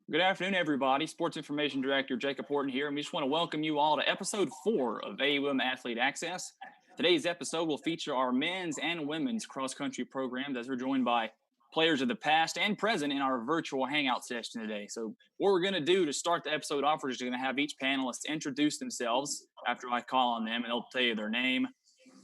Good afternoon, everybody. Sports Information Director Jacob Horton here, and we just want to welcome you all to episode 4 of AUM Athlete Access. Today's episode will feature our men's and women's cross-country programs as we're joined by players of the past and present in our virtual hangout session today. So what we're going to do to start the episode off, we're just going to have each panelist introduce themselves after I call on them, and they'll tell you their name,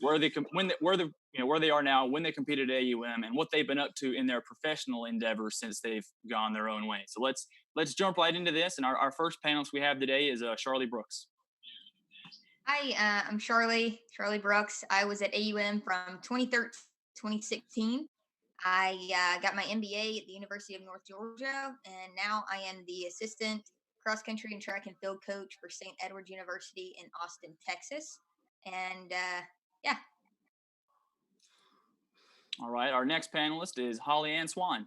where they are now, when they competed at AUM, and what they've been up to in their professional endeavors since they've gone their own way. So let's jump right into this. And our first panelist we have today is Charlie Brooks. Hi, I'm Charlie Brooks. I was at AUM from 2013 to 2016. I got my MBA at the University of North Georgia, and now I am the assistant cross country and track and field coach for St. Edward's University in Austin, Texas. And yeah. All right, our next panelist is Holly Ann Swan.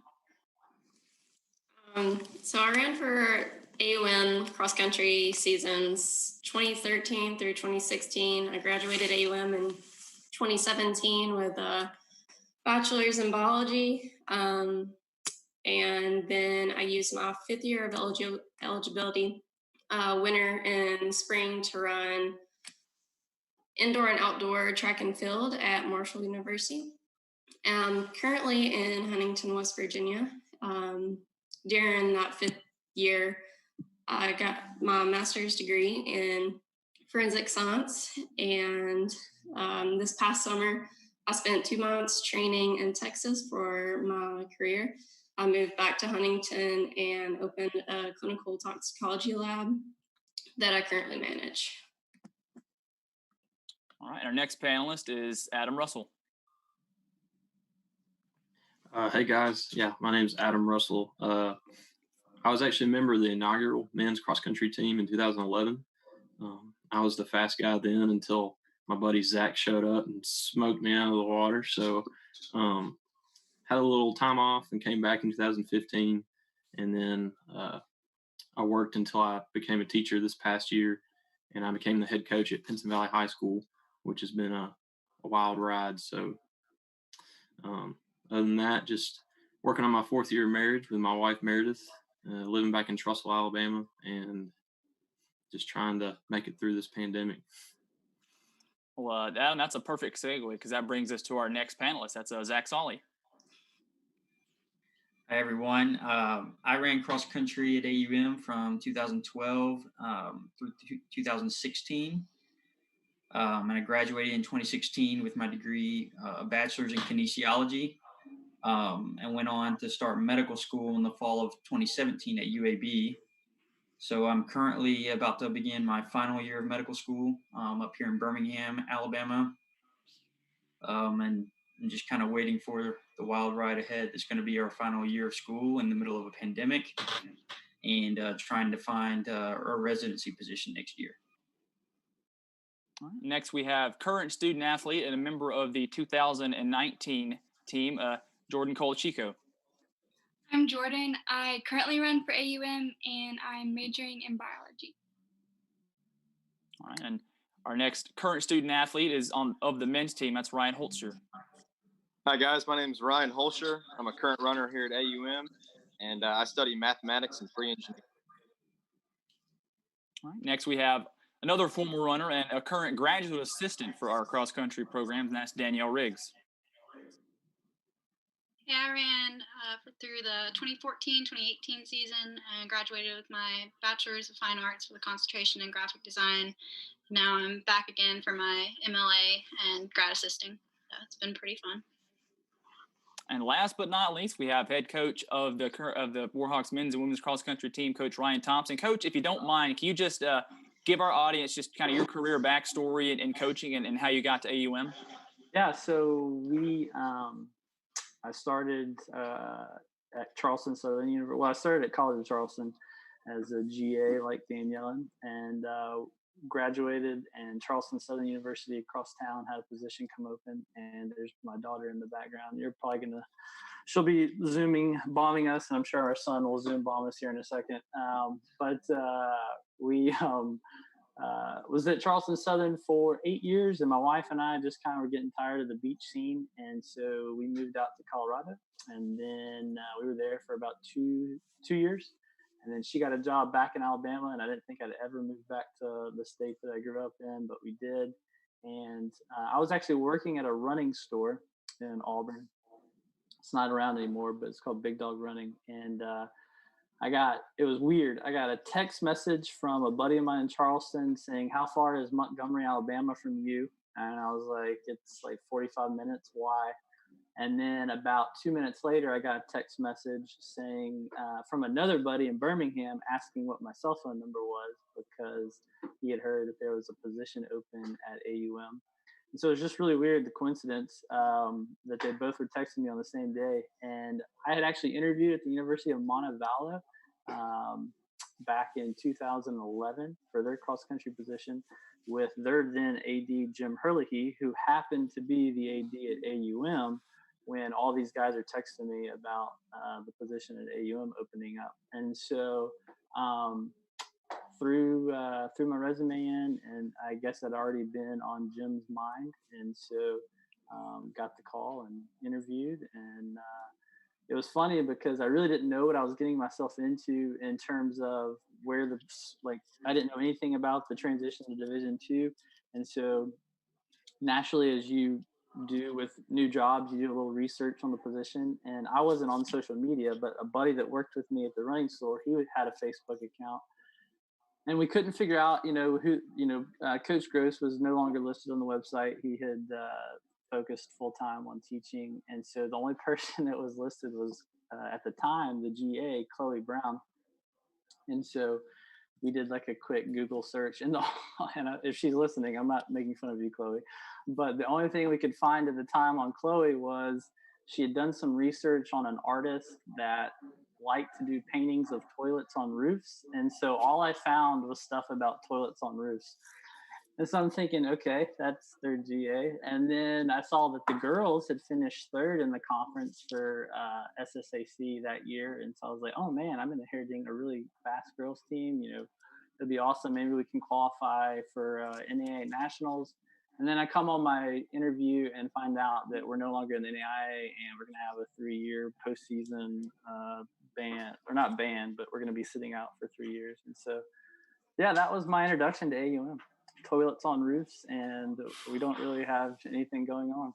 So I ran for AUM cross country seasons 2013 through 2016. I graduated AUM in 2017 with a bachelor's in biology. And then I used my 5th year of eligibility, winter and spring, to run indoor and outdoor track and field at Marshall University. I'm currently in Huntington, West Virginia. During that 5th year, I got my master's degree in forensic science. And this past summer, I spent 2 months training in Texas for my career. I moved back to Huntington and opened a clinical toxicology lab that I currently manage. All right, our next panelist is Adam Russell. Hey guys, my name's Adam Russell. I was actually a member of the inaugural men's cross country team in 2011. I was the fast guy then until my buddy Zach showed up and smoked me out of the water. So had a little time off and came back in 2015. And then I worked until I became a teacher this past year, and I became the head coach at Pinson Valley High School, which has been a wild ride. So other than that, just working on my 4th year of marriage with my wife, Meredith, living back in Trussville, Alabama, and just trying to make it through this pandemic. Well, Adam, that's a perfect segue because that brings us to our next panelist. That's Zach Solly. Hi, everyone. I ran cross country at AUM from 2012 through 2016. And I graduated in 2016 with my degree, a bachelor's in kinesiology, and went on to start medical school in the fall of 2017 at UAB. So I'm currently about to begin my final year of medical school up here in Birmingham, Alabama, and I'm just kind of waiting for the wild ride ahead. It's going to be our final year of school in the middle of a pandemic, and trying to find a residency position next year. All right. Next, we have current student athlete and a member of the 2019 team, Jordan Cole Chico. I'm Jordan. I currently run for AUM, and I'm majoring in biology. All right, and our next current student athlete is of the men's team. That's Ryan Holzer. Hi, guys. My name is Ryan Holzer. I'm a current runner here at AUM, and I study mathematics and free engineering. All right, next, we have another former runner and a current graduate assistant for our cross-country programs, and that's Danielle Riggs. Yeah, I ran through the 2014-2018 season and graduated with my Bachelor's of Fine Arts with a concentration in graphic design. Now I'm back again for my MLA and grad assisting. So it's been pretty fun. And last but not least, we have head coach of the Warhawks men's and women's cross-country team, Coach Ryan Thompson. Coach, if you don't mind, can you just give our audience just kind of your career backstory and coaching and how you got to AUM? Yeah, so I started at Charleston Southern University. Well, I started at College of Charleston as a GA like Danielle, and graduated, and Charleston Southern University across town had a position come open, and there's my daughter in the background. She'll be bombing us, and I'm sure our son will Zoom bomb us here in a second. But we was at Charleston Southern for 8 years, and my wife and I just kind of were getting tired of the beach scene, and so we moved out to Colorado, and then we were there for about two years, And then she got a job back in Alabama, and I didn't think I'd ever move back to the state that I grew up in, but we did. And I was actually working at a running store in Auburn. It's not around anymore, but it's called Big Dog Running. And it was weird. I got a text message from a buddy of mine in Charleston saying, "How far is Montgomery, Alabama from you?" And I was like, "It's like 45 minutes. Why?" And then about 2 minutes later, I got a text message saying from another buddy in Birmingham asking what my cell phone number was, because he had heard that there was a position open at AUM. And so it was just really weird, the coincidence that they both were texting me on the same day. And I had actually interviewed at the University of Montevallo back in 2011 for their cross-country position with their then AD, Jim Herlihy, who happened to be the AD at AUM when all these guys are texting me about the position at AUM opening up. And so threw my resume in, and I guess I'd already been on Jim's mind, and so got the call and interviewed. And it was funny because I really didn't know what I was getting myself into in terms of where I didn't know anything about the transition to Division II. And so naturally, as you do with new jobs, you do a little research on the position. And I wasn't on social media, but a buddy that worked with me at the running store, he had a Facebook account. And we couldn't figure out, Coach Gross was no longer listed on the website. He had focused full time on teaching. And so the only person that was listed was, at the time, the GA, Chloe Brown. And so we did like a quick Google search. And if she's listening, I'm not making fun of you, Chloe. But the only thing we could find at the time on Chloe was she had done some research on an artist that liked to do paintings of toilets on roofs. And so all I found was stuff about toilets on roofs. And so I'm thinking, okay, that's their GA. And then I saw that the girls had finished third in the conference for SSAC that year. And so I was like, oh man, I'm inheriting a really fast girls team. It'd be awesome. Maybe we can qualify for NAIA Nationals. And then I come on my interview and find out that we're no longer in the NAIA, and we're going to have a 3-year postseason ban, or not ban, but we're going to be sitting out for 3 years. And so, yeah, that was my introduction to AUM. Toilets on roofs, and we don't really have anything going on.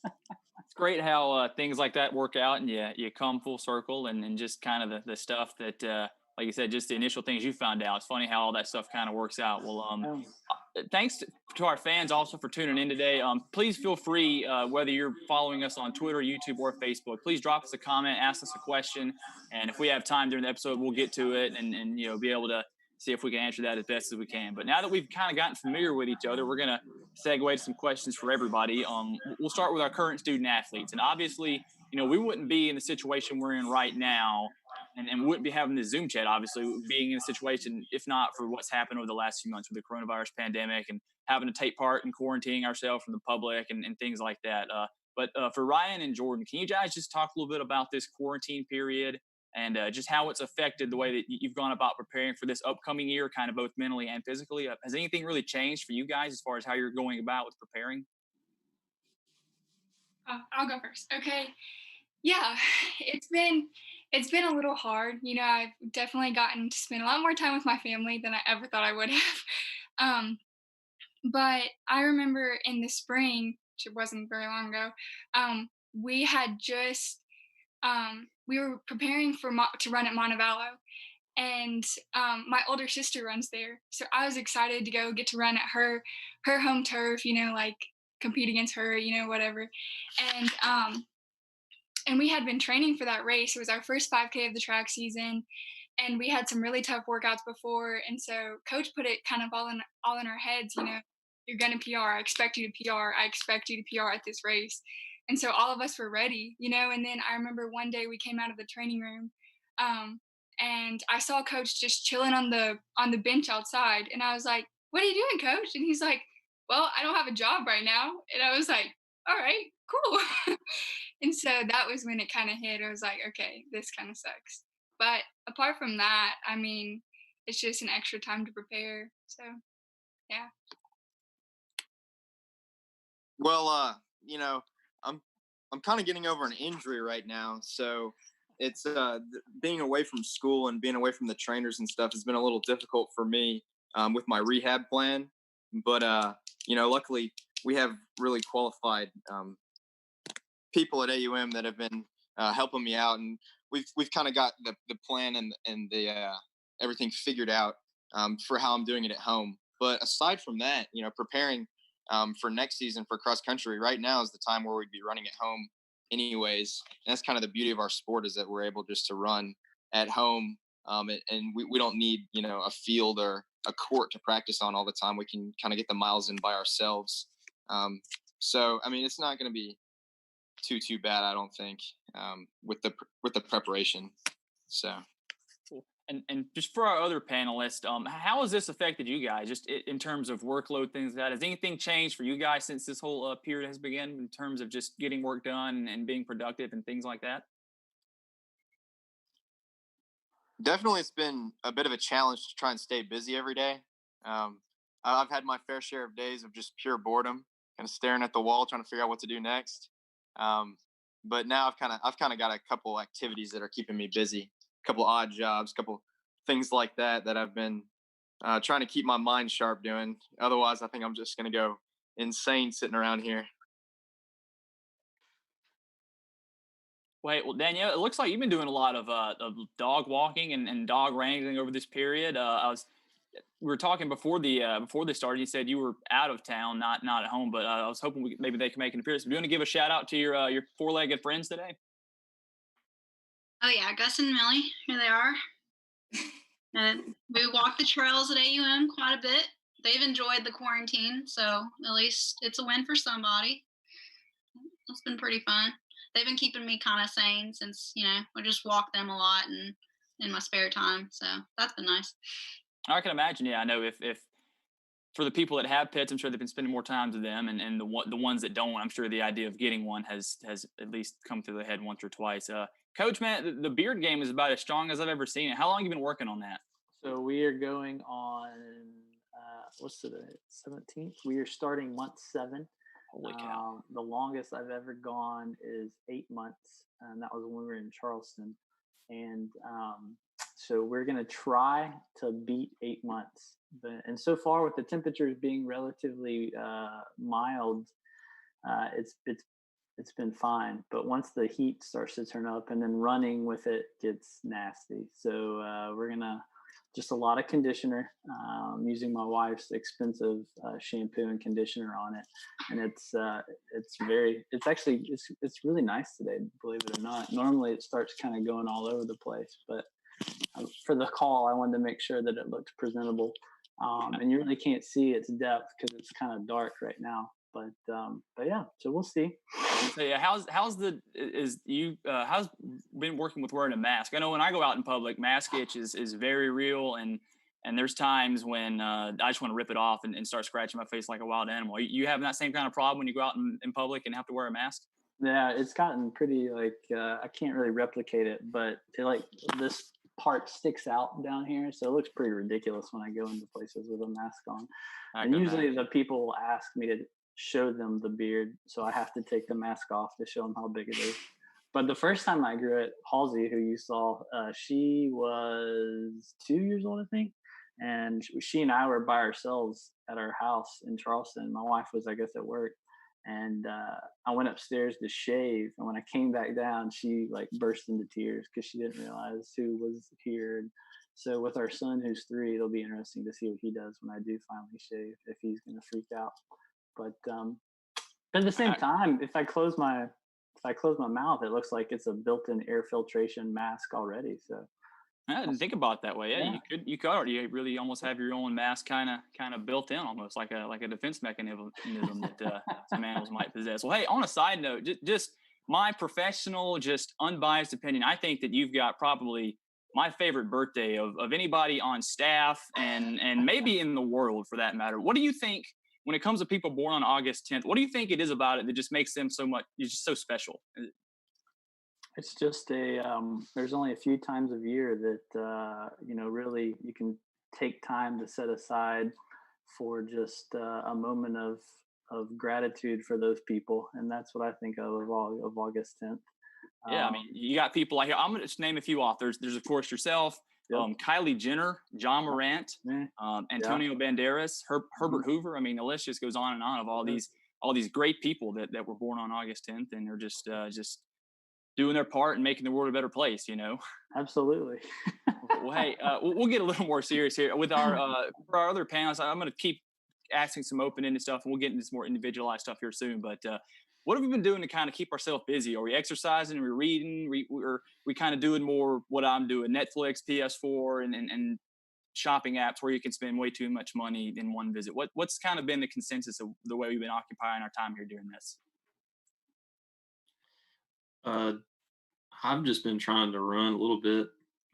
It's great how things like that work out, and you come full circle, and just kind of the stuff that, like you said, just the initial things you found out. It's funny how all that stuff kind of works out. Well, thanks to our fans also for tuning in today. Please feel free, whether you're following us on Twitter, YouTube, or Facebook, please drop us a comment, ask us a question, and if we have time during the episode, we'll get to it and be able to see if we can answer that as best as we can. But now that we've kind of gotten familiar with each other, we're going to segue to some questions for everybody. We'll start with our current student athletes. And obviously, we wouldn't be in the situation we're in right now, and wouldn't be having this Zoom chat, obviously, being in a situation, if not for what's happened over the last few months with the coronavirus pandemic and having to take part in quarantining ourselves from the public and things like that. But for Ryan and Jordan, can you guys just talk a little bit about this quarantine period and just how it's affected the way that you've gone about preparing for this upcoming year, kind of both mentally and physically? Has anything really changed for you guys as far as how you're going about with preparing? I'll go first. Okay. Yeah, it's been a little hard. I've definitely gotten to spend a lot more time with my family than I ever thought I would have. But I remember in the spring, which wasn't very long ago, we had just we were preparing to run at Montevallo, and my older sister runs there, so I was excited to go get to run at her home turf, like compete against her, whatever. And we had been training for that race. It was our first 5K of the track season, and we had some really tough workouts before. And so coach put it kind of all in our heads, you're going to PR. I expect you to PR. I expect you to PR at this race. And so all of us were ready, and then I remember one day we came out of the training room, and I saw coach just chilling on the bench outside. And I was like, "What are you doing, coach?" And he's like, "Well, I don't have a job right now." And I was like, "All right, cool." And so that was when it kind of hit. I was like, okay, this kind of sucks. But apart from that, it's just an extra time to prepare. So, yeah. Well, I'm kind of getting over an injury right now, so it's being away from school and being away from the trainers and stuff has been a little difficult for me with my rehab plan. But luckily we have really qualified people at AUM that have been helping me out, and we've kind of got the plan and the everything figured out for how I'm doing it at home. But aside from that, preparing for next season for cross country, right now is the time where we'd be running at home anyways. And that's kind of the beauty of our sport, is that we're able just to run at home, and we don't need a field or a court to practice on all the time. We can kind of get the miles in by ourselves. So I mean, it's not going to be too bad, I don't think, with the preparation. So. Cool. And just for our other panelists, how has this affected you guys, just in terms of workload, things like that? Has anything changed for you guys since this whole period has begun, in terms of just getting work done and being productive and things like that? Definitely, it's been a bit of a challenge to try and stay busy every day. I've had my fair share of days of just pure boredom, kind of staring at the wall, trying to figure out what to do next. But now I've kind of got a couple activities that are keeping me busy, a couple odd jobs, a couple things like that I've been trying to keep my mind sharp doing. Otherwise, I think I'm just going to go insane sitting around here. Wait, well, Danielle, it looks like you've been doing a lot of dog walking and dog wrangling over this period. We were talking before this started. You said you were out of town, not at home, but I was hoping maybe they can make an appearance. Do you want to give a shout out to your four-legged friends today? Oh yeah, Gus and Millie, here they are. And we walk the trails at AUM quite a bit. They've enjoyed the quarantine, so at least it's a win for somebody. It's been pretty fun. They've been keeping me kind of sane since, I just walk them a lot and in my spare time. So that's been nice. I can imagine. Yeah, I know if for the people that have pets, I'm sure they've been spending more time with them, and the ones that don't, I'm sure the idea of getting one has at least come through the head once or twice. Coach, man, the beard game is about as strong as I've ever seen it. How long have you been working on that? So we are going on, what's today? 17th. We are starting month 7. Holy cow. The longest I've ever gone is 8 months, and that was when we were in Charleston. And so we're going to try to beat 8 months. And so far, with the temperatures being relatively mild, it's been fine. But once the heat starts to turn up, and then running with it gets nasty. So we're going to just a lot of conditioner, using my wife's expensive shampoo and conditioner on it. And it's really nice today, believe it or not. Normally it starts kind of going all over the place, but for the call, I wanted to make sure that it looked presentable. And you really can't see its depth because it's kind of dark right now. But yeah, so we'll see. So yeah, how's been working with wearing a mask? I know when I go out in public, mask itch is very real, and there's times when I just want to rip it off and start scratching my face like a wild animal. You having that same kind of problem when you go out in public and have to wear a mask? Yeah, it's gotten pretty I can't really replicate it, but this part sticks out down here, so it looks pretty ridiculous when I go into places with a mask on. And usually the people will ask me to show them the beard, so I have to take the mask off to show them how big it is. But the first time I grew it, Halsey, who you saw, she was 2 years old, I think, and she and I were by ourselves at our house in Charleston. My wife was, I guess, at work, and I went upstairs to shave, and when I came back down, she burst into tears because she didn't realize who was here. And so with our son, who's 3, it'll be interesting to see what he does when I do finally shave, if he's going to freak out. But at the same time, if I close my mouth, it looks like it's a built-in air filtration mask already. So I didn't think about it that way. Yeah, you could already really almost have your own mask kind of built in, almost like a defense mechanism that some animals might possess. Well, hey, on a side note, just my professional, just unbiased opinion, I think that you've got probably my favorite birthday of anybody on staff and maybe in the world for that matter. What do you think? When it comes to people born on August 10th, what do you think it is about it that just makes them just so special? It's just there's only a few times of year that, really you can take time to set aside for just a moment of gratitude for those people. And that's what I think of August 10th. Yeah, I mean, you got people like here. I'm going to just name a few off. There's of course yourself, Kylie Jenner, John Morant, Antonio Banderas, Herbert Hoover. I mean, the list just goes on and on of all these great people that were born on August 10th, and they're just doing their part and making the world a better place. Absolutely. Well, hey, we'll get a little more serious here with our for our other panels. I'm going to keep asking some open-ended stuff, and we'll get into some more individualized stuff here soon. But what have we been doing to kind of keep ourselves busy? Are we exercising? Are we reading? We kind of doing more what I'm doing: Netflix, PS4, and shopping apps where you can spend way too much money in one visit. What's kind of been the consensus of the way we've been occupying our time here during this? I've just been trying to run a little bit.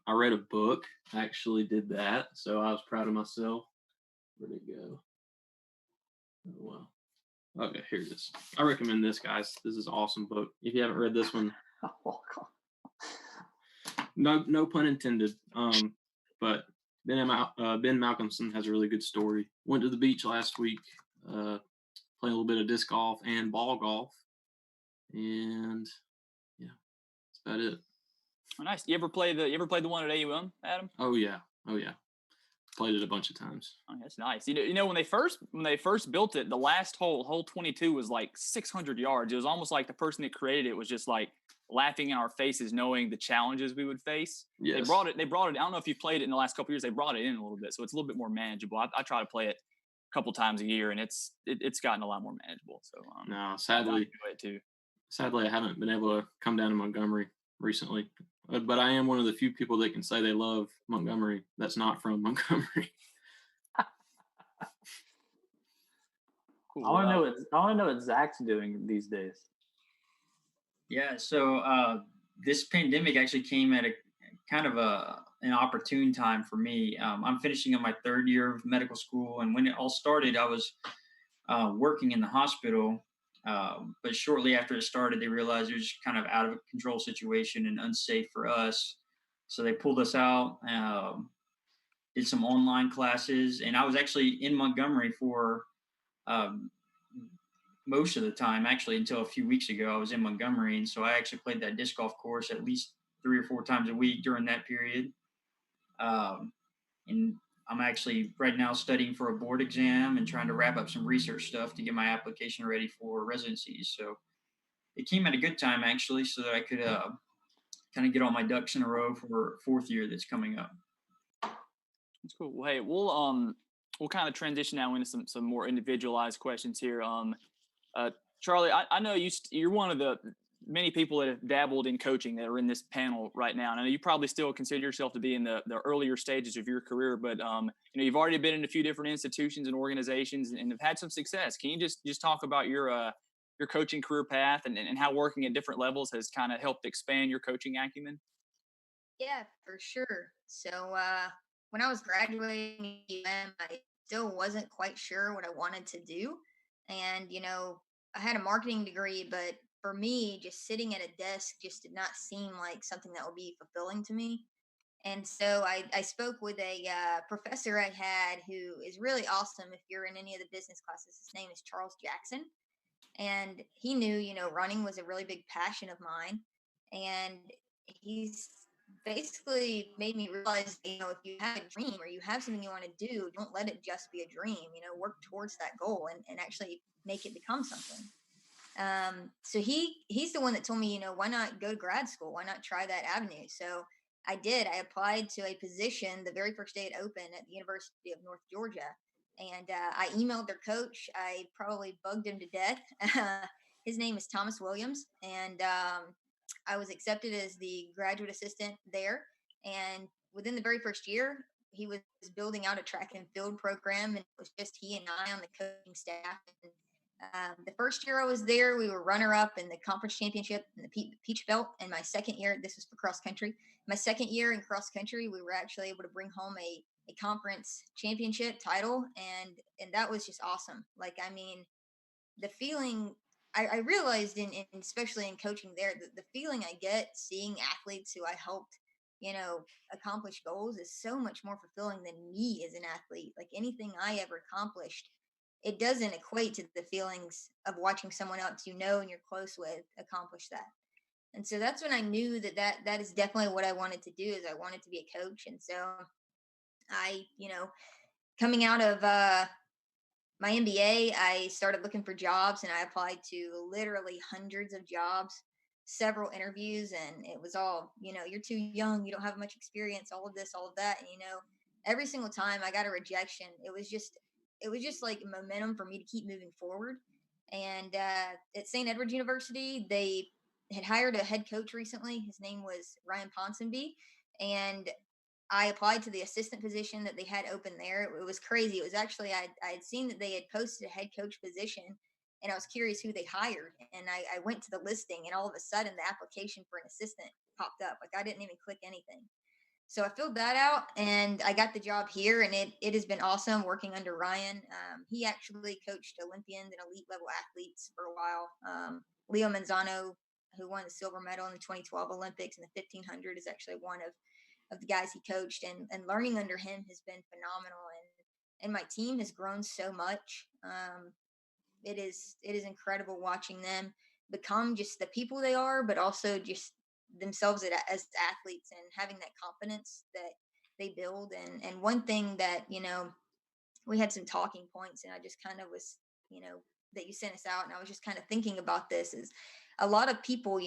I read a book. I actually did that, so I was proud of myself. Where'd it go? Oh, wow. Okay, here it is. I recommend this, guys. This is an awesome book. If you haven't read this one, no pun intended. But Ben Malcolmson has a really good story. Went to the beach last week, playing a little bit of disc golf and ball golf, and yeah, that's about it. Oh, nice. You ever played the one at AUM, Adam? Oh yeah. Played it a bunch of times. Oh, that's nice. You know when they first built it, the last hole 22 was like 600 yards. It was almost like the person that created it was just like laughing in our faces, knowing the challenges we would face. Yes. They brought it. I don't know if you've played it in the last couple of years. They brought it in a little bit, so it's a little bit more manageable. I try to play it a couple times a year, and it's gotten a lot more manageable. So no, sadly, I haven't been able to come down to Montgomery recently. But I am one of the few people that can say they love Montgomery that's not from Montgomery. Cool. I want to know what Zach's doing these days. Yeah, so this pandemic actually came at a kind of an opportune time for me. I'm finishing up my third year of medical school, and when it all started, I was working in the hospital. But shortly after it started, they realized it was kind of out of a control situation and unsafe for us. So they pulled us out, did some online classes. And I was actually in Montgomery for most of the time, actually, until a few weeks ago. I was in Montgomery. And so I actually played that disc golf course at least 3 or 4 times a week during that period. And I'm actually right now studying for a board exam and trying to wrap up some research stuff to get my application ready for residencies. So it came at a good time, actually, so that I could kind of get all my ducks in a row for 4th year that's coming up. That's cool. Well, hey, we'll kind of transition now into some more individualized questions here. Charlie, I know you're one of the many people that have dabbled in coaching that are in this panel right now. And I know you probably still consider yourself to be in the earlier stages of your career, but you've already been in a few different institutions and organizations and have had some success. Can you just talk about your coaching career path and how working at different levels has kind of helped expand your coaching acumen? Yeah, for sure. So when I was graduating UM, I still wasn't quite sure what I wanted to do. And, I had a marketing degree, but for me, just sitting at a desk just did not seem like something that would be fulfilling to me. And so I spoke with a professor I had who is really awesome. If you're in any of the business classes, his name is Charles Jackson. And he knew, running was a really big passion of mine. And he's basically made me realize, if you have a dream or you have something you want to do, don't let it just be a dream, work towards that goal and actually make it become something. So he's the one that told me, why not go to grad school? Why not try that avenue? So I did. I applied to a position the very first day it opened at the University of North Georgia. And I emailed their coach. I probably bugged him to death. His name is Thomas Williams. And I was accepted as the graduate assistant there. And within the very first year, he was building out a track and field program. And it was just he and I on the coaching staff. And the first year I was there, we were runner-up in the conference championship in the Peach Belt. And my second year, this was for cross country. My second year in cross country, we were actually able to bring home a conference championship title, and that was just awesome. The feeling I realized in especially in coaching there, the feeling I get seeing athletes who I helped, accomplish goals is so much more fulfilling than me as an athlete. Like anything I ever accomplished, it doesn't equate to the feelings of watching someone else and you're close with accomplish that. And so that's when I knew that is definitely what I wanted to do, is I wanted to be a coach. And so I, coming out of my MBA, I started looking for jobs, and I applied to literally hundreds of jobs, several interviews, and it was all, you're too young, you don't have much experience, all of this, all of that. And, every single time I got a rejection, it was just like momentum for me to keep moving forward. And at St. Edward's University, they had hired a head coach recently. His name was Ryan Ponsonby, and I applied to the assistant position that they had open there. It was crazy. It was actually, I had seen that they had posted a head coach position, and I was curious who they hired. And I went to the listing, and all of a sudden the application for an assistant popped up. Like, I didn't even click anything. So I filled that out, and I got the job here, and it has been awesome working under Ryan. He actually coached Olympians and elite level athletes for a while. Leo Manzano, who won the silver medal in the 2012 Olympics and the 1500, is actually one of the guys he coached, and learning under him has been phenomenal. And my team has grown so much. It is incredible watching them become just the people they are, but also just themselves as athletes, and having that confidence that they build. And one thing that, we had some talking points, and I just kind of was, that you sent us out, and I was just kind of thinking about this, is a lot of people,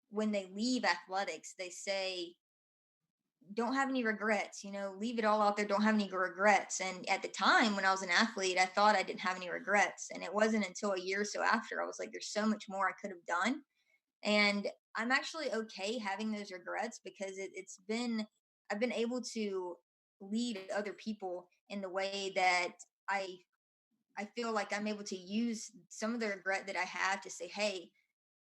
when they leave athletics, they say, don't have any regrets, leave it all out there. Don't have any regrets. And at the time when I was an athlete, I thought I didn't have any regrets. And it wasn't until a year or so after I was like, there's so much more I could have done. And I'm actually okay having those regrets, because I've been able to lead other people in the way that I feel like I'm able to use some of the regret that I have to say, hey,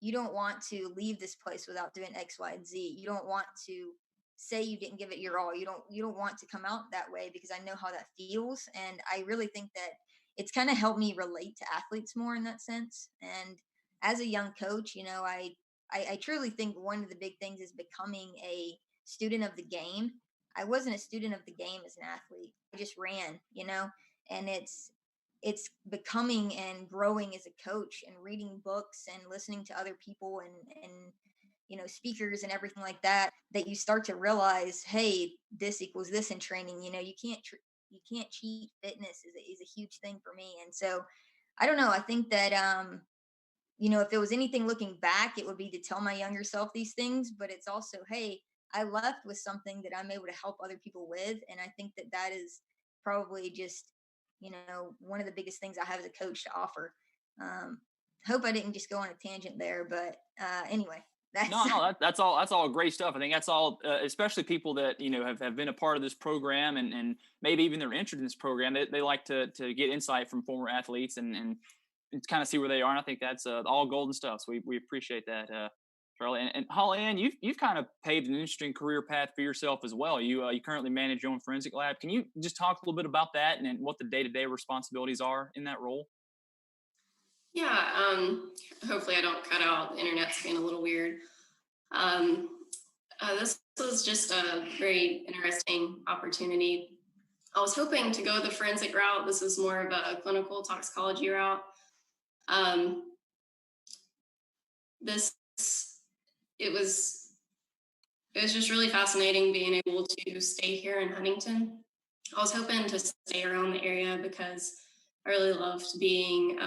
you don't want to leave this place without doing X, Y, and Z. You don't want to say you didn't give it your all. You don't want to come out that way, because I know how that feels. And I really think that it's kind of helped me relate to athletes more in that sense. And as a young coach, I truly think one of the big things is becoming a student of the game. I wasn't a student of the game as an athlete. I just ran, and it's becoming and growing as a coach, and reading books and listening to other people and speakers and everything like that you start to realize, hey, this equals this in training. You can't cheat. Fitness is a huge thing for me. And so I don't know, I think that if there was anything looking back, it would be to tell my younger self these things, but it's also, hey, I left with something that I'm able to help other people with. And I think that is probably just one of the biggest things I have as a coach to offer. Hope I didn't just go on a tangent there, but anyway. That's all great stuff. I think that's all, especially people that have been a part of this program, and maybe even they're interested in this program. They like to get insight from former athletes and kind of see where they are. And I think that's all golden stuff. So we appreciate that, Charlie. And Holly Ann, you've kind of paved an interesting career path for yourself as well. You currently manage your own forensic lab. Can you just talk a little bit about that and what the day-to-day responsibilities are in that role? Yeah, hopefully I don't cut out. The internet's being a little weird. This was just a very interesting opportunity. I was hoping to go the forensic route. This is more of a clinical toxicology route. It was just really fascinating being able to stay here in Huntington. I was hoping to stay around the area because I really loved being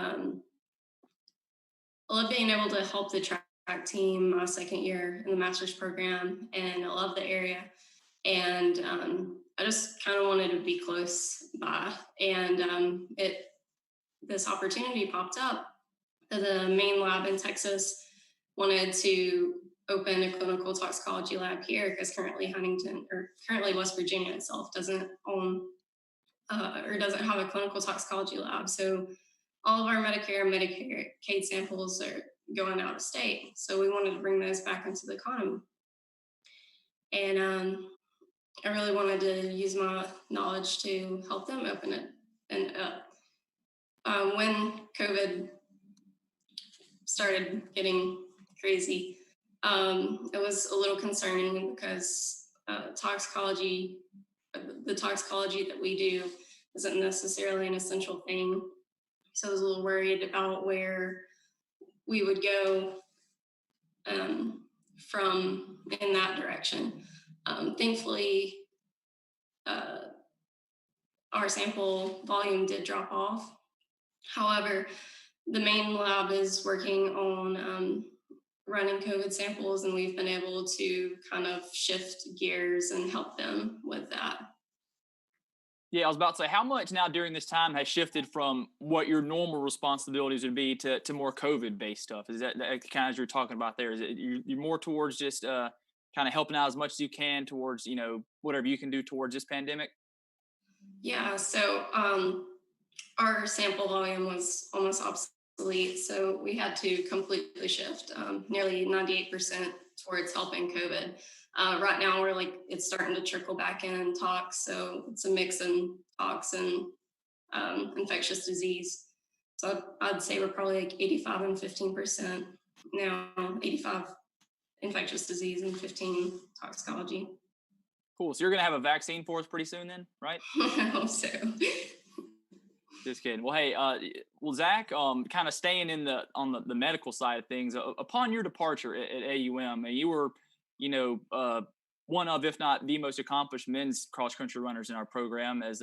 able to help the track team my second year in the master's program, and I love the area. And I just kind of wanted to be close by. And this opportunity popped up. The main lab in Texas wanted to open a clinical toxicology lab here, because currently West Virginia itself doesn't own or doesn't have a clinical toxicology lab. So all of our Medicare and Medicaid samples are going out of state. So we wanted to bring those back into the economy. And I really wanted to use my knowledge to help them open it. And when COVID started getting crazy, it was a little concerning, because the toxicology that we do isn't necessarily an essential thing. So I was a little worried about where we would go from in that direction. Thankfully, our sample volume did drop off. However, the main lab is working on running COVID samples, and we've been able to kind of shift gears and help them with that. Yeah, I was about to say, how much now during this time has shifted from what your normal responsibilities would be to more COVID-based stuff? Is that kind of as you're talking about there? Is it you're more towards just kind of helping out as much as you can towards, whatever you can do towards this pandemic? Yeah, so our sample volume was almost obsolete, so we had to completely shift, nearly 98% towards helping COVID. Right now, it's starting to trickle back in talks, so it's a mix in talks and infectious disease. So I'd say we're probably like 85 and 15% now, 85 infectious disease and 15 toxicology. Cool. So you're going to have a vaccine for us pretty soon then, right? I hope so. Just kidding. Well, hey, Zach, kind of staying on the medical side of things, upon your departure at AUM, you were, one of, if not the most accomplished men's cross-country runners in our program, as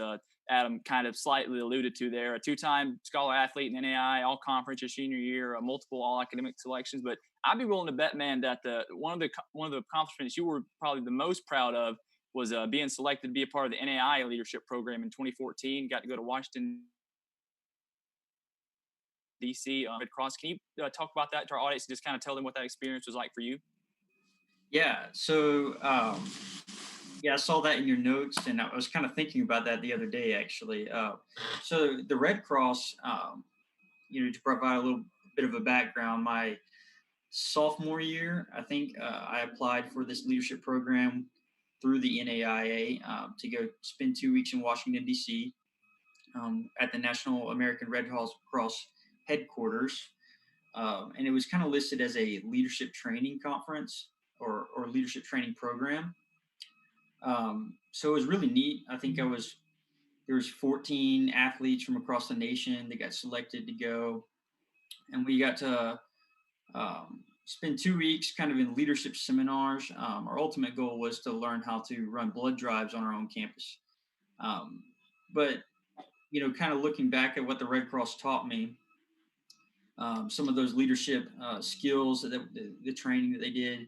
Adam kind of slightly alluded to there, a two-time scholar athlete in NAI, all conference your senior year, multiple all academic selections. But I'd be willing to bet, man, that one of the accomplishments you were probably the most proud of was being selected to be a part of the NAI leadership program in 2014. Got to go to Washington, D.C. Red Cross. Can you talk about that to our audience and just kind of tell them what that experience was like for you? Yeah. So, I saw that in your notes, and I was kind of thinking about that the other day, actually. So the Red Cross, to provide a little bit of a background, my sophomore year, I think I applied for this leadership program through the NAIA to go spend 2 weeks in Washington, D.C. At the National American Red Cross headquarters. And it was kind of listed as a leadership training conference or leadership training program. So it was really neat. I think there was 14 athletes from across the nation that got selected to go. And we got to spend 2 weeks kind of in leadership seminars. Our ultimate goal was to learn how to run blood drives on our own campus. But, kind of looking back at what the Red Cross taught me, some of those leadership skills, the training that they did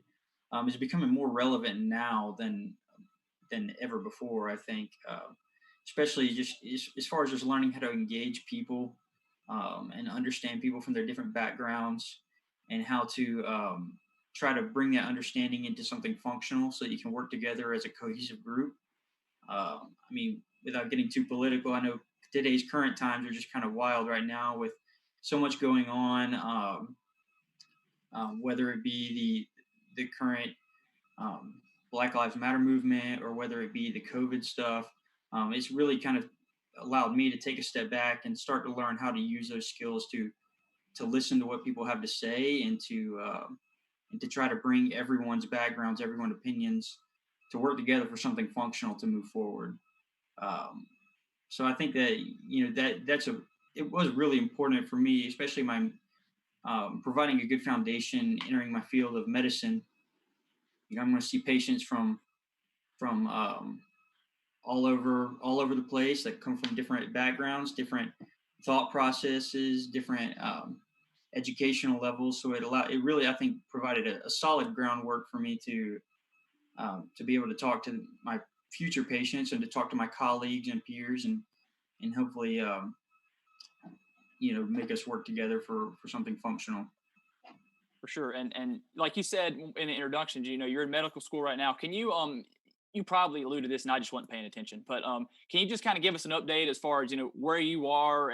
is becoming more relevant now than ever before, I think, especially just as far as just learning how to engage people and understand people from their different backgrounds and how to try to bring that understanding into something functional so that you can work together as a cohesive group. Without getting too political, I know today's current times are just kind of wild right now with so much going on, whether it be the current Black Lives Matter movement or whether it be the COVID stuff. It's really kind of allowed me to take a step back and start to learn how to use those skills to listen to what people have to say and to try to bring everyone's backgrounds, everyone's opinions to work together for something functional to move forward. So I think that it was really important for me, especially my providing a good foundation entering my field of medicine. I'm going to see patients from all over the place that come from different backgrounds, different thought processes, different educational levels. So it really, I think, provided a solid groundwork for me to be able to talk to my future patients and to talk to my colleagues and peers and hopefully make us work together for something functional. For sure. And like you said in the introduction, you're in medical school right now. Can you you probably alluded to this and I just wasn't paying attention, but can you just kind of give us an update as far as where you are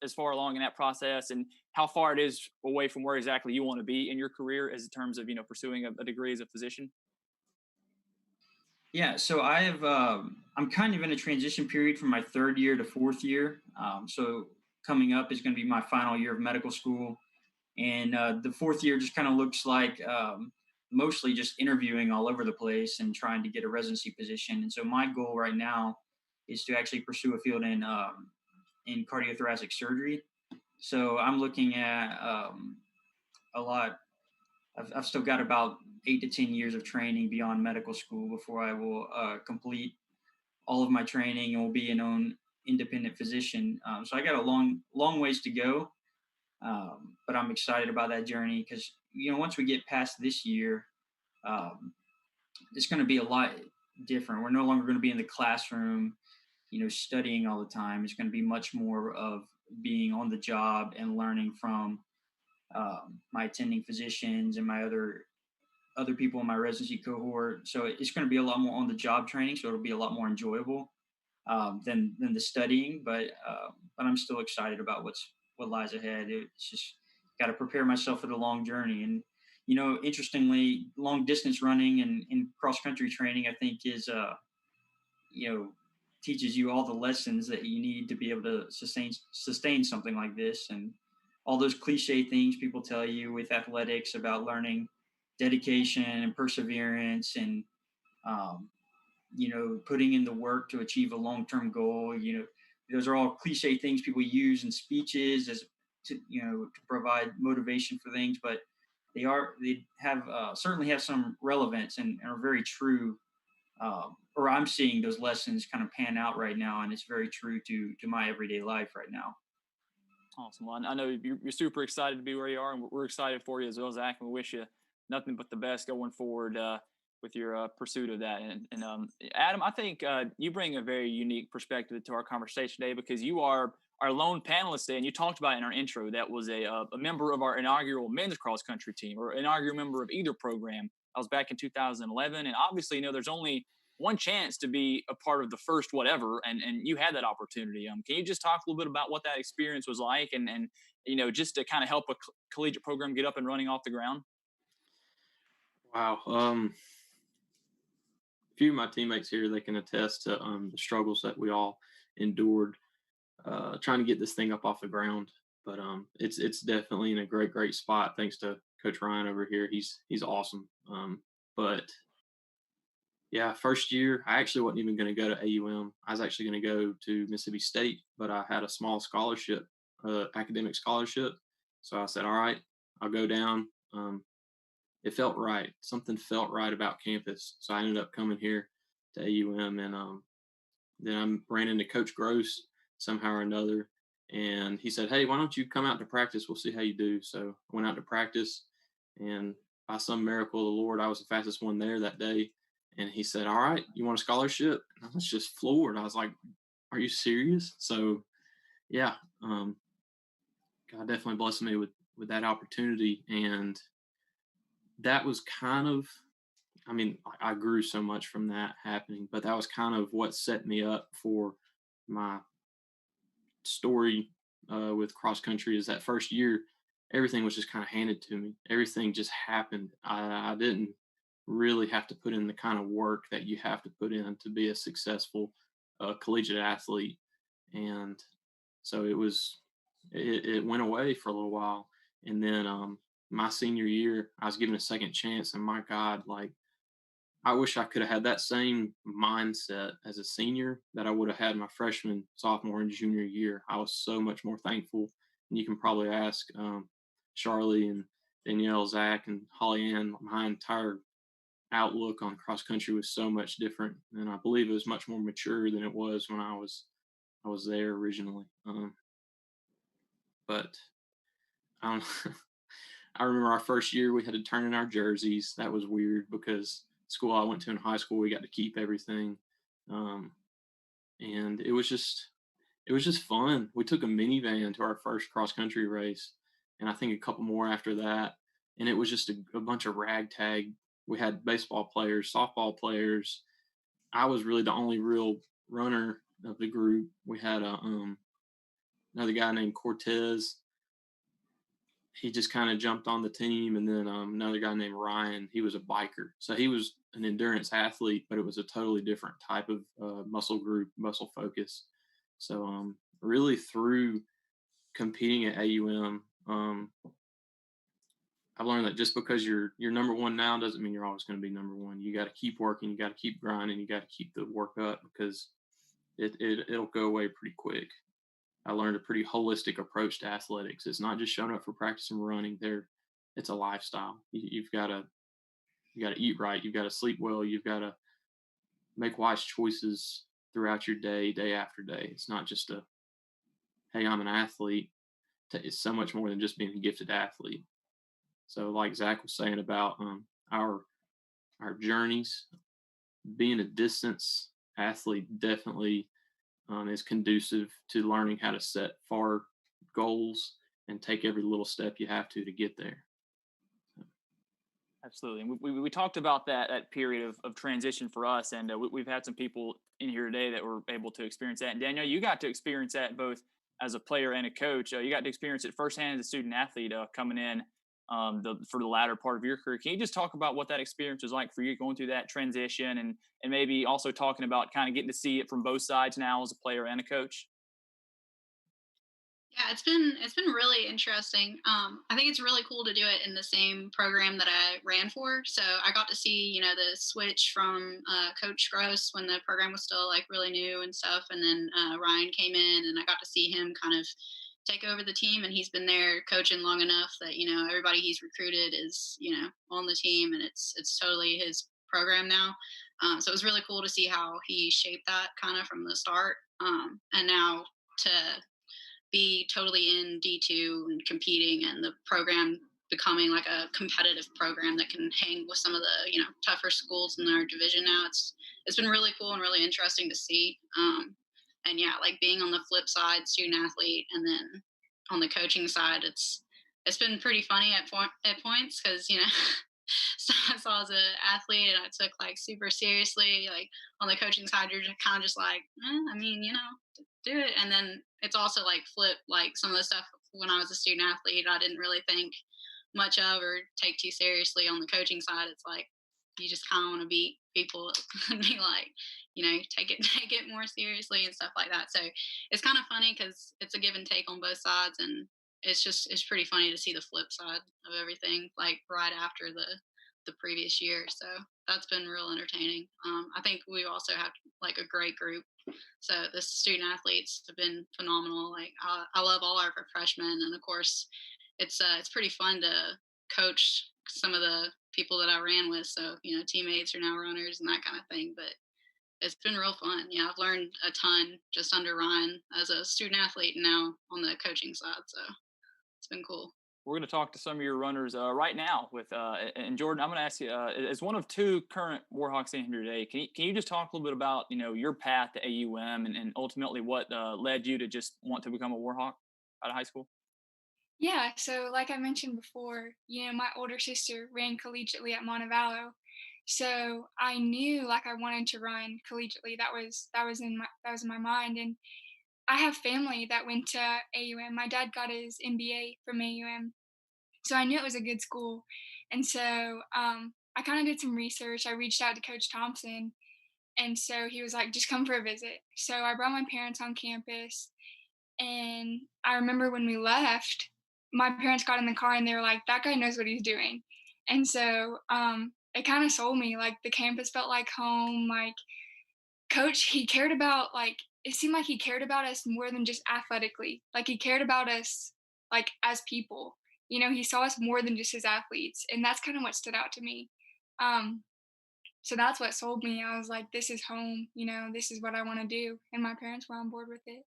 as far along in that process and how far it is away from where exactly you want to be in your career as in terms of pursuing a degree as a physician? Yeah, so I'm kind of in a transition period from my third year to fourth year. So coming up is going to be my final year of medical school. And the fourth year just kind of looks like mostly just interviewing all over the place and trying to get a residency position. And so my goal right now is to actually pursue a field in cardiothoracic surgery. So I'm looking at a lot I've still got about 8 to 10 years of training beyond medical school before I will complete all of my training and will be an own independent physician. So I got a long ways to go, but I'm excited about that journey because once we get past this year, um, it's going to be a lot different. We're no longer going to be in the classroom, studying all the time. It's going to be much more of being on the job and learning from my attending physicians and my other people in my residency cohort. So it's going to be a lot more on the job training. So it'll be a lot more enjoyable than the studying. But I'm still excited about what lies ahead. It's just got to prepare myself for the long journey. And interestingly, long distance running and cross country training, I think is teaches you all the lessons that you need to be able to sustain something like this, and all those cliche things people tell you with athletics about learning dedication and perseverance and putting in the work to achieve a long-term goal. Those are all cliche things people use in speeches as to provide motivation for things, but they have certainly have some relevance and are very true. Or I'm seeing those lessons kind of pan out right now, and it's very true to my everyday life right now. Awesome. Well, I know you're super excited to be where you are, and we're excited for you as well, Zach. And we wish you nothing but the best going forward with your pursuit of that. And Adam, I think you bring a very unique perspective to our conversation today because you are our lone panelist today, and you talked about in our intro that was a member of our inaugural men's cross country team or inaugural member of either program. I was back in 2011, and obviously, there's only one chance to be a part of the first whatever, and you had that opportunity. Can you just talk a little bit about what that experience was like, and just to kind of help a collegiate program get up and running off the ground? Wow. A few of my teammates here, they can attest to the struggles that we all endured trying to get this thing up off the ground. But it's definitely in a great spot thanks to Coach Ryan over here. He's awesome. But yeah, first year, I actually wasn't even going to go to AUM. I was actually going to go to Mississippi State, but I had a small scholarship, academic scholarship. So I said, all right, I'll go down. It felt right. Something felt right about campus. So I ended up coming here to AUM, and then I ran into Coach Gross somehow or another. And he said, hey, why don't you come out to practice? We'll see how you do. So I went out to practice, and by some miracle of the Lord, I was the fastest one there that day. And he said, all right, you want a scholarship? And I was just floored. I was like, are you serious? So, yeah, God definitely blessed me with that opportunity. And that was kind of, I grew so much from that happening, but that was kind of what set me up for my story with cross country. Is that first year, everything was just kind of handed to me. Everything just happened. I didn't really have to put in the kind of work that you have to put in to be a successful collegiate athlete. And so it went away for a little while. And then my senior year, I was given a second chance, and my God, like, I wish I could have had that same mindset as a senior that I would have had my freshman, sophomore, and junior year. I was so much more thankful. And you can probably ask Charlie and Danielle, Zach, and Holly Ann. My entire outlook on cross country was so much different, and I believe it was much more mature than it was when I was there originally. But I don't. I remember our first year we had to turn in our jerseys. That was weird because school I went to in high school, we got to keep everything, and it was just fun. We took a minivan to our first cross country race, and I think a couple more after that, and it was just a bunch of ragtag. We had baseball players, softball players. I was really the only real runner of the group. We had another guy named Cortez. He just kind of jumped on the team, and then another guy named Ryan. He was a biker, so he was an endurance athlete, but it was a totally different type of muscle group, muscle focus. So really through competing at AUM, I've learned that just because you're number one now doesn't mean you're always going to be number one. You got to keep working, you got to keep grinding, you got to keep the work up because it'll go away pretty quick. I learned a pretty holistic approach to athletics. It's not just showing up for practice and running. it's a lifestyle. You've got to eat right. You've got to sleep well. You've got to make wise choices throughout your day, day after day. It's not just hey, I'm an athlete. It's so much more than just being a gifted athlete. So, like Zach was saying about our journeys, being a distance athlete definitely is conducive to learning how to set far goals and take every little step you have to get there. Absolutely. And we talked about that period of transition for us. And we've had some people in here today that were able to experience that. And Danielle, you got to experience that both as a player and a coach. You got to experience it firsthand as a student athlete coming in for the latter part of your career. Can you just talk about what that experience was like for you going through that transition, and maybe also talking about kind of getting to see it from both sides now as a player and a coach? Yeah, it's been really interesting. I think it's really cool to do it in the same program that I ran for. So I got to see, the switch from Coach Gross when the program was still like really new and stuff, and then Ryan came in, and I got to see him kind of take over the team. And he's been there coaching long enough that everybody he's recruited is on the team, and it's totally his program now. So it was really cool to see how he shaped that kind of from the start, and now to be totally in D2 and competing, and the program becoming like a competitive program that can hang with some of the tougher schools in our division now. It's been really cool and really interesting to see. And yeah, like being on the flip side, student athlete, and then on the coaching side, it's been pretty funny at points, because so I saw as an athlete, and I took like super seriously. Like on the coaching side, you're just kind of just like, I mean, do it. And then it's also like flip, like some of the stuff when I was a student athlete, I didn't really think much of or take too seriously. On the coaching side, it's like you just kind of want to beat people and be like, take it more seriously and stuff like that. So it's kind of funny because it's a give and take on both sides, and it's pretty funny to see the flip side of everything, like right after the previous year. So that's been real entertaining. I think we also have like a great group. So the student athletes have been phenomenal. Like I love all our freshmen, and of course, it's pretty fun to coach some of the people that I ran with. So teammates are now runners and that kind of thing. But it's been real fun. Yeah, I've learned a ton just under Ryan as a student athlete, and now on the coaching side. So it's been cool. We're going to talk to some of your runners right now with and Jordan. I'm going to ask you as one of two current Warhawks in here today. Can you just talk a little bit about your path to AUM and ultimately what led you to just want to become a Warhawk out of high school? Yeah, so like I mentioned before, my older sister ran collegiately at Montevallo, so I knew like I wanted to run collegiately. That was in my mind, and I have family that went to AUM. My dad got his MBA from AUM, so I knew it was a good school. And so I kind of did some research. I reached out to Coach Thompson, and so he was like, just come for a visit. So I brought my parents on campus, and I remember when we left, my parents got in the car and they were like, that guy knows what he's doing. And so it kind of sold me. Like the campus felt like home. Like Coach, he cared about, like, it seemed like he cared about us more than just athletically. Like he cared about us like as people. He saw us more than just his athletes. And that's kind of what stood out to me. Um, so that's what sold me. I was like, this is home, this is what I want to do. And my parents were on board with it.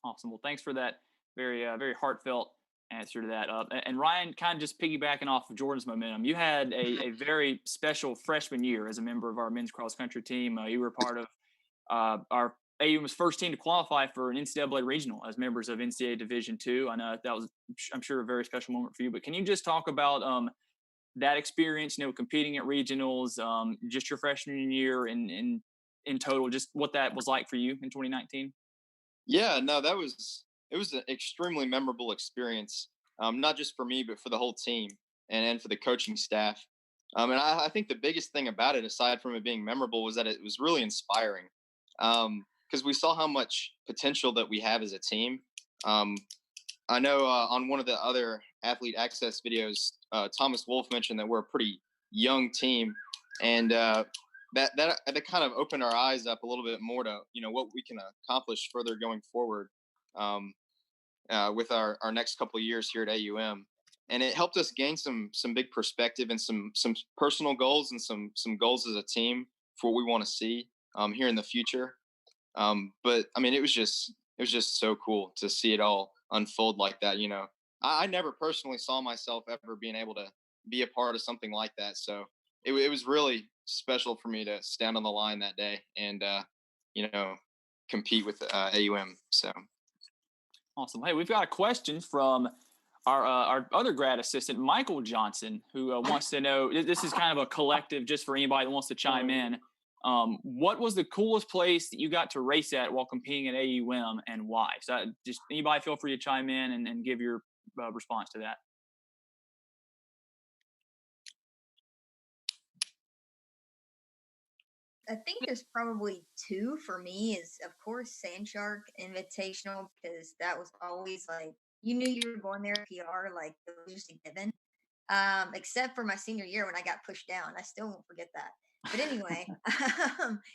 Awesome. Well, thanks for that very heartfelt answer to that. And Ryan, kind of just piggybacking off of Jordan's momentum, you had a very special freshman year as a member of our men's cross country team. You were part of our AUM's first team to qualify for an NCAA regional as members of NCAA Division II. I know that was, I'm sure, a very special moment for you. But can you just talk about that experience? Competing at regionals, just your freshman year, and in total, just what that was like for you in 2019. Yeah, no, it was an extremely memorable experience, not just for me, but for the whole team and for the coaching staff. And I think the biggest thing about it, aside from it being memorable, was that it was really inspiring, because we saw how much potential that we have as a team. I know on one of the other athlete access videos, Thomas Wolf mentioned that we're a pretty young team, and that kind of opened our eyes up a little bit more to what we can accomplish further going forward with our next couple of years here at AUM. and it helped us gain some big perspective and some personal goals and some goals as a team for what we want to see here in the future. But I mean, it was just so cool to see it all unfold like that. I never personally saw myself ever being able to be a part of something like that. So it was really special for me to stand on the line that day and, compete with AUM. So. Awesome. Hey, we've got a question from our other grad assistant, Michael Johnson, who wants to know, this is kind of a collective just for anybody that wants to chime in. What was the coolest place that you got to race at while competing at AUM and why? So just anybody feel free to chime in and give your response to that. I think there's probably two for me is, of course, Sand Shark Invitational, because that was always like, you knew you were going there PR, like it was just a given. Except for my senior year when I got pushed down. I still won't forget that. But anyway,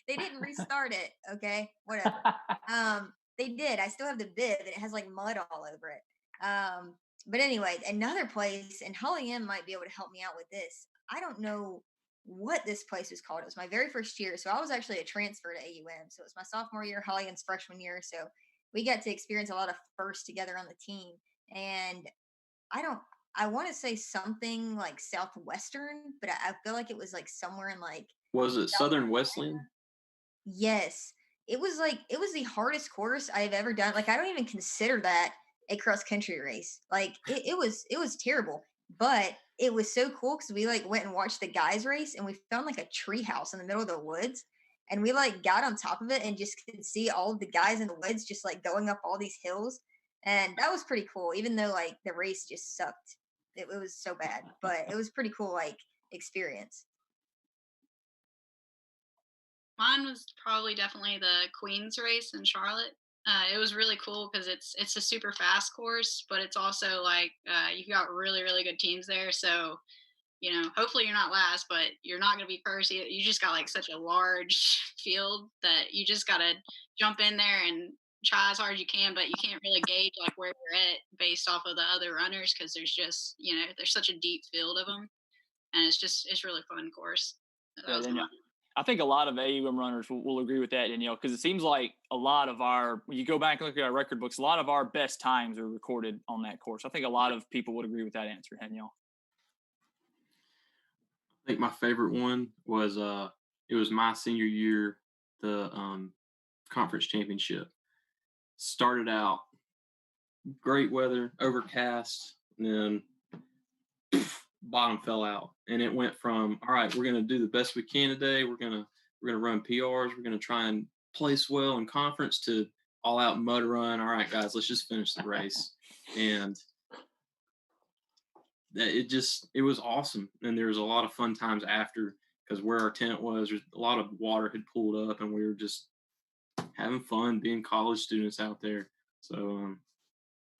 they didn't restart it. Okay, whatever. They did. I still have the bib, and it has like mud all over it. But anyway, another place, and Holly M might be able to help me out with this. I don't know what this place was called. It was my very first year, so I was actually a transfer to AUM. So it was my sophomore year, Holly M's freshman year. So we got to experience a lot of firsts together on the team. And I want to say something like Southwestern, but I feel like it was like somewhere in like. Was it Southern Wesleyan? Yes. It was the hardest course I've ever done. Like, I don't even consider that a cross country race. Like it was terrible, but it was so cool because we like went and watched the guys race, and we found like a tree house in the middle of the woods, and we like got on top of it and just could see all of the guys in the woods just like going up all these hills. And that was pretty cool, even though like the race just sucked. It was so bad, but it was pretty cool, like, experience. Mine was probably definitely the Queens race in Charlotte. It was really cool because it's a super fast course, but it's also like you've got really, really good teams there. So, hopefully you're not last, but you're not going to be first. You just got like such a large field that you just got to jump in there and try as hard as you can, but you can't really gauge like where you're at based off of the other runners because there's just, there's such a deep field of them, and it's really fun course. That was fun. I think a lot of AUM runners will agree with that, Danielle, because it seems like a lot of when you go back and look at our record books, a lot of our best times are recorded on that course. I think a lot of people would agree with that answer, Danielle. I think my favorite one was it was my senior year, the conference championship. Started out great weather, overcast, and then bottom fell out, and it went from, all right, we're going to do the best we can today, we're going to run PRs, we're going to try and place well in conference, to all out mud run. All right, guys, let's just finish the race. And it was awesome. And there was a lot of fun times after, because where our tent was, a lot of water had pulled up, and we were just having fun being college students out there. So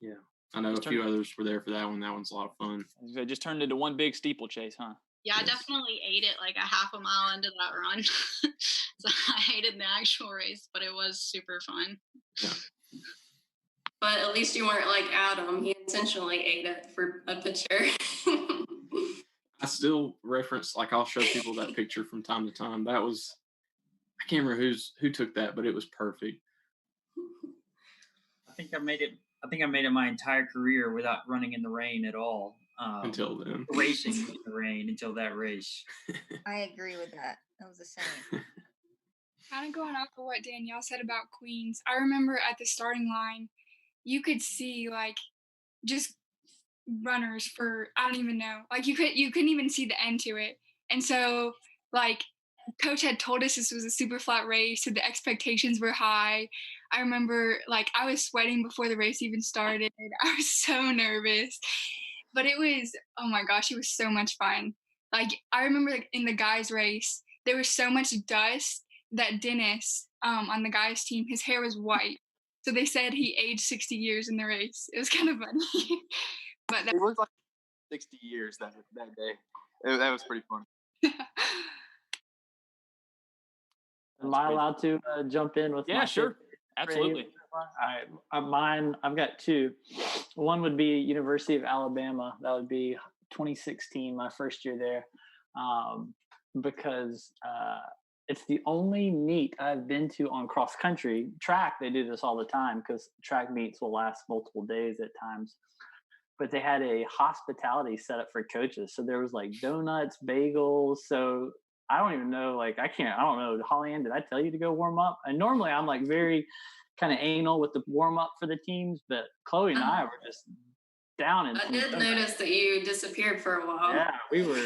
yeah, I know a few others were there for that one. That one's a lot of fun. It just turned into one big steeplechase, huh? Yeah, yes. I definitely ate it like a half a mile into that run. So I hated the actual race, but it was super fun. Yeah. But at least you weren't like Adam. He intentionally ate it for a picture. I still reference, like, I'll show people that picture from time to time. That was, I can't remember who took that, but it was perfect. I think I made it my entire career without running in the rain at all. Until then. Racing in the rain until that race. I agree with that. That was the same. Kind of going off of what Danielle said about Queens, I remember at the starting line, you could see like just runners for, I don't even know, like you couldn't even see the end to it. And so like coach had told us this was a super flat race, so the expectations were high. I remember like I was sweating before the race even started. I was so nervous, but it was, oh my gosh, it was so much fun. Like I remember like in the guys race, there was so much dust that Dennis on the guys team, his hair was white. So they said he aged 60 years in the race. It was kind of funny. But it looked like 60 years that day. That was pretty fun. Am I allowed to jump in with? Yeah, sure. Absolutely. far? Mine, I've got two. One would be University of Alabama. That would be 2016, my first year there, because it's the only meet I've been to on cross country. Track, they do this all the time because track meets will last multiple days at times. But they had a hospitality set up for coaches. So there was like donuts, bagels. So I don't even know, I don't know. Holly Ann, did I tell you to go warm up? And normally I'm like very kind of anal with the warm up for the teams, but Chloe and I were just down in I did notice that you disappeared for a while. Yeah, we were.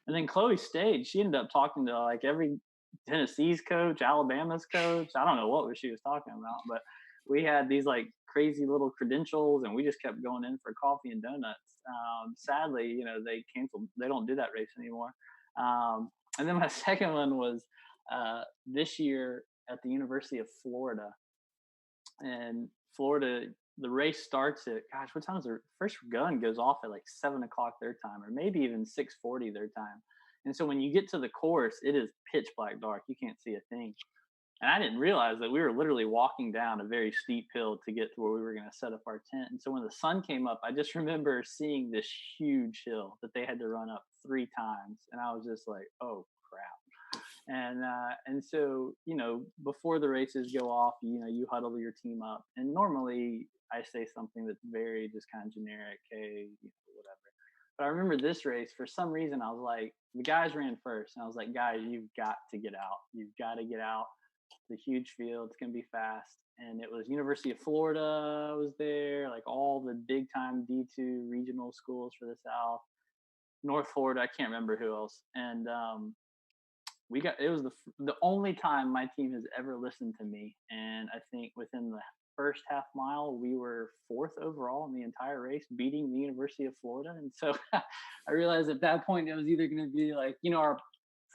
And then Chloe stayed. She ended up talking to like every Tennessee's coach, Alabama's coach. I don't know what she was talking about, but we had these like crazy little credentials and we just kept going in for coffee and donuts. Sadly, they canceled. They don't do that race anymore. And then my second one was this year at the University of Florida. And Florida, the race starts at, what time is the first gun goes off at like 7 o'clock their time, or maybe even 6:40 their time. And so when you get to the course, it is pitch black dark. You can't see a thing. And I didn't realize that we were literally walking down a very steep hill to get to where we were going to set up our tent. And so when the sun came up, I just remember seeing this huge hill that they had to run up 3 times. And I was just like, oh, crap. And so, before the races go off, you huddle your team up. And normally I say something that's very just kind of generic, hey, whatever. But I remember this race, for some reason, I was like, the guys ran first. And I was like, guys, you've got to get out. You've got to get out. It's a huge field. It's going to be fast. And it was University of Florida was there, like all the big time D2 regional schools for the South. North Florida, I can't remember who else. And it was the only time my team has ever listened to me. And I think within the first half mile, we were 4th overall in the entire race, beating the University of Florida. And so I realized at that point, it was either going to be like, our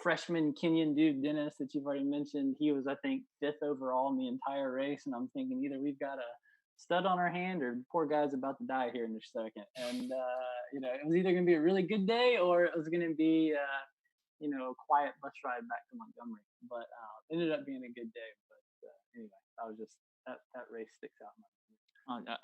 freshman Kenyan dude, Dennis, that you've already mentioned, he was, I think, 5th overall in the entire race. And I'm thinking either we've got a stud on our hand or poor guy's about to die here in a second. And, it was either going to be a really good day or it was going to be, a quiet bus ride back to Montgomery. But it ended up being a good day. But anyway, I was just, that race sticks out.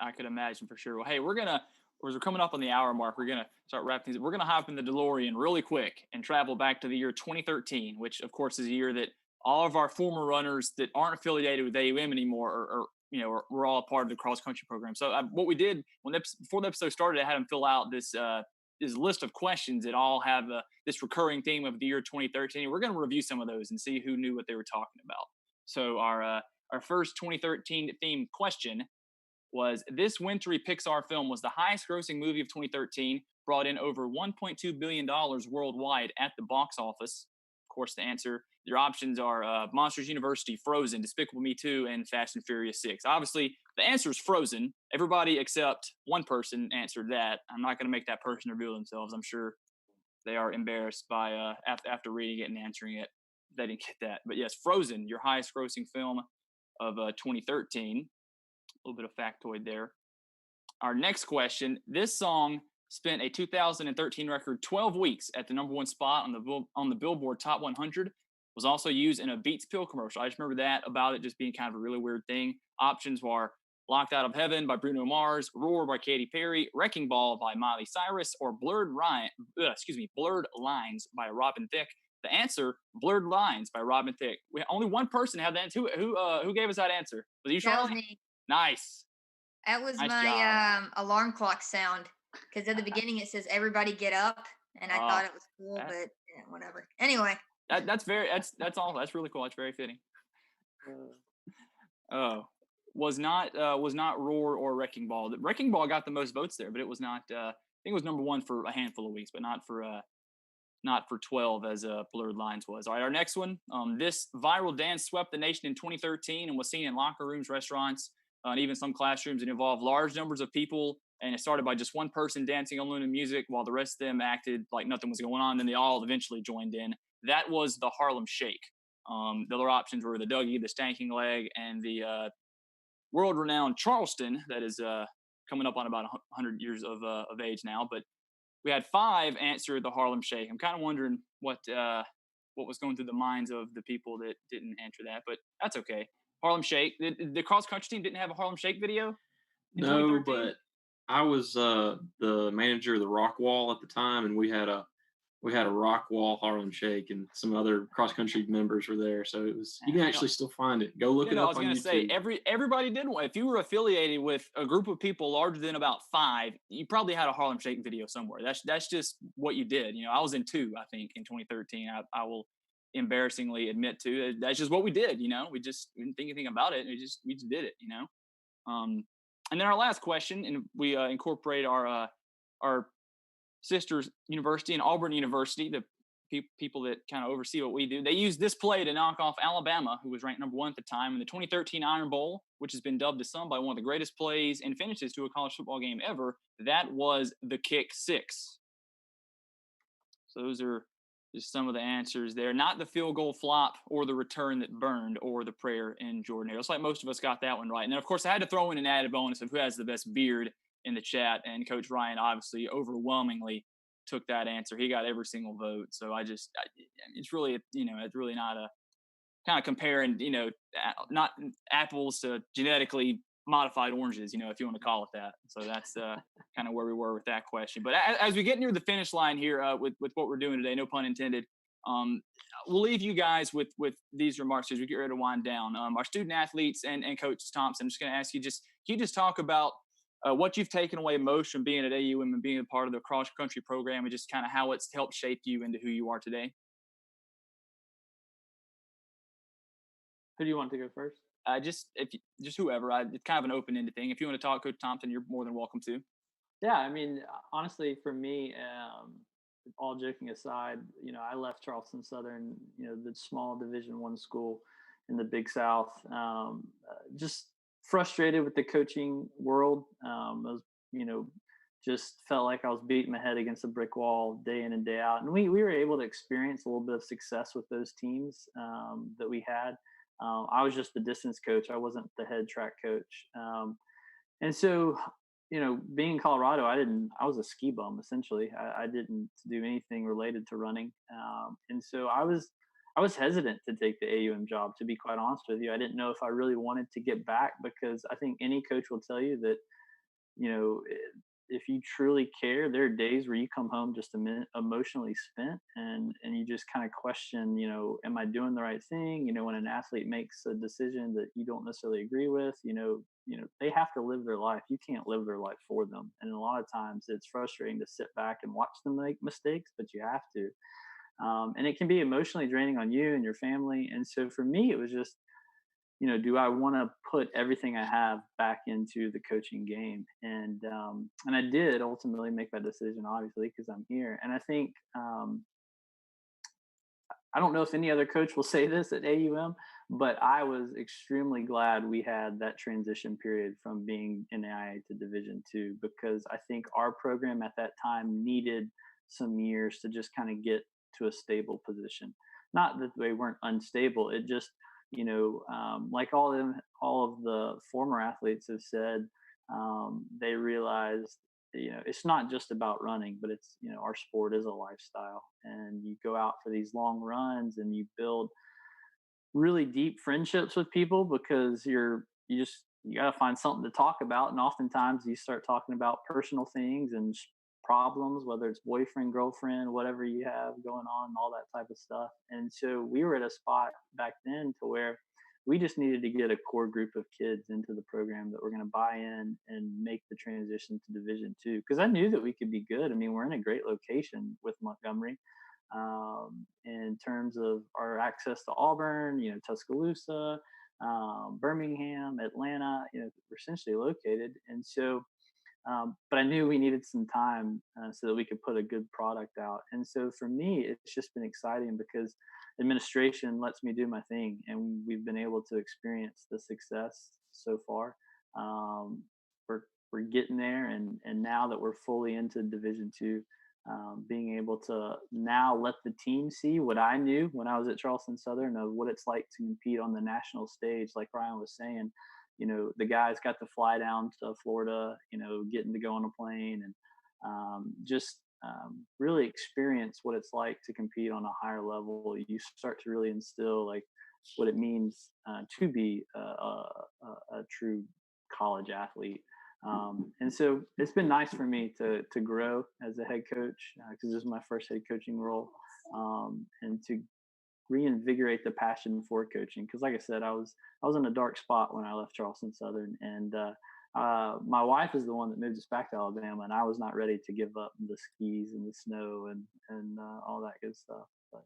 I could imagine for sure. Well, hey, as we're coming up on the hour mark, we're going to start wrapping things up. We're going to hop in the DeLorean really quick and travel back to the year 2013, which, of course, is a year that all of our former runners that aren't affiliated with AUM anymore we're all a part of the cross-country program. So what we did before the episode started, I had them fill out this list of questions that all have this recurring theme of the year 2013. We're going to review some of those and see who knew what they were talking about. So our first 2013 themed question was, this wintry Pixar film was the highest grossing movie of 2013, brought in over $1.2 billion worldwide at the box office. Of course, the answer, your options are Monsters University, Frozen, Despicable Me 2, and Fast and Furious 6. Obviously, the answer is Frozen. Everybody except one person answered that. I'm not going to make that person reveal themselves. I'm sure they are embarrassed by after reading it and answering it. They didn't get that. But yes, Frozen, your highest grossing film of 2013. A little bit of factoid there. Our next question, this song spent a 2013 record 12 weeks at the #1 spot on the Billboard Top 100, was also used in a Beats Pill commercial. I just remember that about it just being kind of a really weird thing. Options were Locked Out of Heaven by Bruno Mars, Roar by Katy Perry, Wrecking Ball by Miley Cyrus, or Blurred Lines by Robin Thicke. The answer, Blurred Lines by Robin Thicke. Only one person had that. Who gave us that answer? Was you, Charlie? That was me. Nice. That was Nice my alarm clock sound, because at the beginning it says "Everybody get up," and I thought it was cool, but whatever. Anyway, that's all. That's really cool. That's very fitting. Was not Roar or Wrecking Ball. The Wrecking Ball got the most votes there, but it was not. I think it was #1 for a handful of weeks, but not for 12 as Blurred Lines was. All right, our next one. This viral dance swept the nation in 2013 and was seen in locker rooms, restaurants, and even some classrooms. It involved large numbers of people, and it started by just one person dancing alone to music while the rest of them acted like nothing was going on. Then they all eventually joined in. That was the Harlem Shake. The other options were the Dougie, the Stanking Leg, and the world-renowned Charleston that is coming up on about 100 years of age now. But we had 5 answer the Harlem Shake. I'm kind of wondering what was going through the minds of the people that didn't answer that, but that's okay. Harlem Shake. The cross country team didn't have a Harlem Shake video in No, 2013? but I was the manager of the Rock Wall at the time, and we had a rock wall Harlem Shake, and some other cross country members were there. So it was, you can actually still find it. Go look it I up was on going to say YouTube. everybody did one. If you were affiliated with a group of people larger than about 5, you probably had a Harlem Shake video somewhere. That's just what you did. I was in 2, I think, in 2013. I will embarrassingly admit to. That's just what we did. We just didn't think anything about it. We just did it. And then our last question, and we incorporate our sisters university and Auburn University, the people that kind of oversee what we do. They used this play to knock off Alabama, who was ranked number 1 at the time, in the 2013 Iron Bowl, which has been dubbed to some by one of the greatest plays and finishes to a college football game ever. That was the kick 6. So those are just some of the answers there. Not the field goal flop or the return that burned or the prayer in Jordan Hare. Looks like most of us got that one right. And then, of course, I had to throw in an added bonus of who has the best beard in the chat. And Coach Ryan obviously overwhelmingly took that answer. He got every single vote. So it's really, it's really not a kind of comparing, not apples to genetically modified oranges, if you want to call it that. So that's kind of where we were with that question. But as we get near the finish line here with what we're doing today, no pun intended, we'll leave you guys with these remarks as we get ready to wind down. Our student athletes and Coach Thompson, I'm just going to ask you, can you just talk about what you've taken away most from being at AUM and being a part of the cross country program, and just kind of how it's helped shape you into who you are today? Who do you want to go first? Just whoever. It's kind of an open-ended thing. If you want to talk, Coach Thompson, you're more than welcome to. Yeah, I mean, honestly, for me, all joking aside, I left Charleston Southern, the small Division I school in the Big South, just frustrated with the coaching world. I was, just felt like I was beating my head against a brick wall day in and day out. And we were able to experience a little bit of success with those teams that we had. I was just the distance coach. I wasn't the head track coach. And so, being in Colorado, I was a ski bum essentially. I didn't do anything related to running. And so I was hesitant to take the AUM job, to be quite honest with you. I didn't know if I really wanted to get back, because I think any coach will tell you that, if you truly care, there are days where you come home just emotionally spent, and you just kind of question, am I doing the right thing? When an athlete makes a decision that you don't necessarily agree with, they have to live their life. You can't live their life for them. And a lot of times it's frustrating to sit back and watch them make mistakes, but you have to. And it can be emotionally draining on you and your family. And so for me, it was just, do I want to put everything I have back into the coaching game? And I did ultimately make that decision, obviously, because I'm here. And I think, I don't know if any other coach will say this at AUM, but I was extremely glad we had that transition period from being NAIA to Division II, because I think our program at that time needed some years to just kind of get to a stable position. Not that they weren't unstable. It just, like all of the former athletes have said, they realized, it's not just about running, but it's, our sport is a lifestyle, and you go out for these long runs and you build really deep friendships with people, because you got to find something to talk about. And oftentimes you start talking about personal things and problems, whether it's boyfriend, girlfriend, whatever you have going on, all that type of stuff. And so we were at a spot back then to where we just needed to get a core group of kids into the program that were going to buy in and make the transition to Division II. Because I knew that we could be good. I mean, we're in a great location with Montgomery, in terms of our access to Auburn, Tuscaloosa, Birmingham, Atlanta, we're essentially located. And so, but I knew we needed some time so that we could put a good product out. And so for me, it's just been exciting, because administration lets me do my thing, and we've been able to experience the success so far. We're getting there, and now that we're fully into Division II, being able to now let the team see what I knew when I was at Charleston Southern of what it's like to compete on the national stage. Like Ryan was saying, the guys got to fly down to Florida, getting to go on a plane, and just really experience what it's like to compete on a higher level. You start to really instill like what it means to be a true college athlete. And so it's been nice for me to grow as a head coach, because this is my first head coaching role, and to reinvigorate the passion for coaching. Because like I said, I was in a dark spot when I left Charleston Southern, and my wife is the one that moved us back to Alabama, and I was not ready to give up the skis and the snow and all that good stuff. But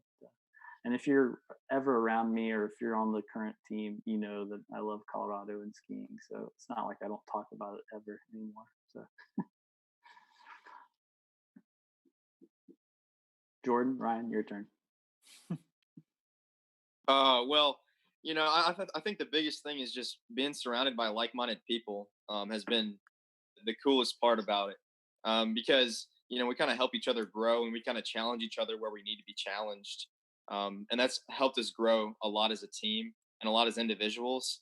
and if you're ever around me, or if you're on the current team, you know that I love Colorado and skiing. So it's not like I don't talk about it ever anymore. So Jordan, Ryan, your turn. Well, I think the biggest thing is just being surrounded by like-minded people has been the coolest part about it, because we kind of help each other grow, and we kind of challenge each other where we need to be challenged, and that's helped us grow a lot as a team and a lot as individuals.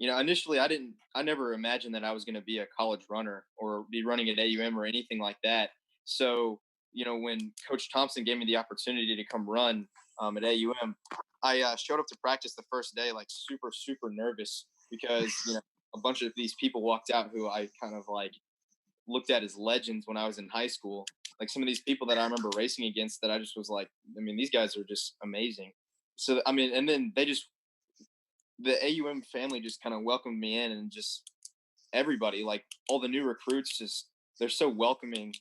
Initially I never imagined that I was going to be a college runner or be running at AUM or anything like that. So when Coach Thompson gave me the opportunity to come run at AUM, I showed up to practice the first day like super, super nervous, because a bunch of these people walked out who I kind of like looked at as legends when I was in high school. Like some of these people that I remember racing against, that I just was like, I mean, these guys are just amazing. So I mean, and then the AUM family just kind of welcomed me in, and just everybody, like all the new recruits, just they're so welcoming.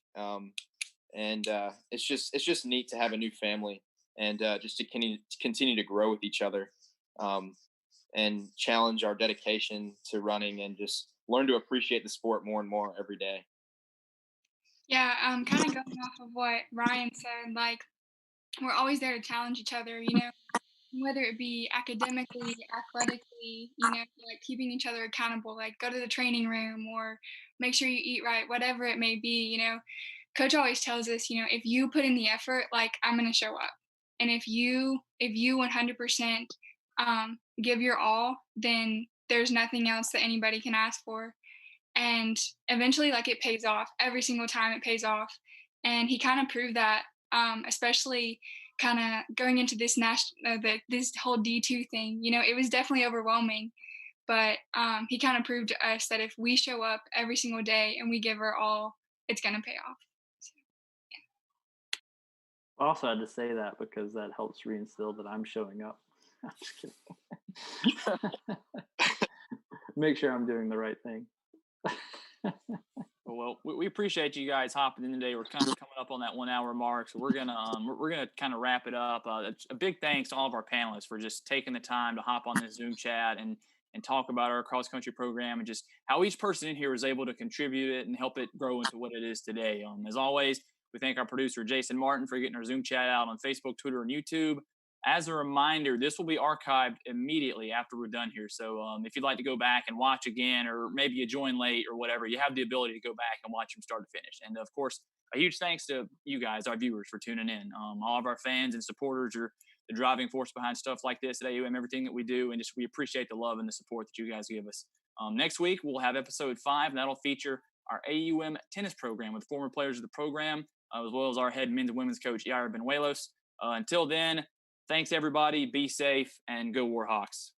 And it's just neat to have a new family, and just to continue to grow with each other, and challenge our dedication to running, and just learn to appreciate the sport more and more every day. Yeah, kind of going off of what Ryan said, like we're always there to challenge each other, whether it be academically, athletically, like keeping each other accountable, like go to the training room or make sure you eat right, whatever it may be. Coach always tells us, if you put in the effort, like I'm going to show up. And if you 100% give your all, then there's nothing else that anybody can ask for. And eventually, like it pays off every single time. It pays off. And he kind of proved that, especially kind of going into this this whole D2 thing. It was definitely overwhelming, but he kind of proved to us that if we show up every single day and we give our all, it's going to pay off. So, I also had to say that because that helps reinstill that I'm showing up. I'm just kidding. Make sure I'm doing the right thing. Well, we appreciate you guys hopping in today. We're kind of coming up on that 1 hour mark, so we're gonna kind of wrap it up. A big thanks to all of our panelists for just taking the time to hop on this Zoom chat and talk about our cross country program, and just how each person in here was able to contribute it and help it grow into what it is today. As always, we thank our producer Jason Martin for getting our Zoom chat out on Facebook, Twitter, and YouTube. As a reminder, this will be archived immediately after we're done here. So if you'd like to go back and watch again, or maybe you join late or whatever, you have the ability to go back and watch from start to finish. And of course, a huge thanks to you guys, our viewers, for tuning in. All of our fans and supporters are the driving force behind stuff like this at AUM, everything that we do. And just we appreciate the love and the support that you guys give us. Next week, we'll have episode 5, and that'll feature our AUM tennis program with former players of the program, as well as our head men's and women's coach, Yair Benuelos. Until then, thanks, everybody. Be safe and go Warhawks.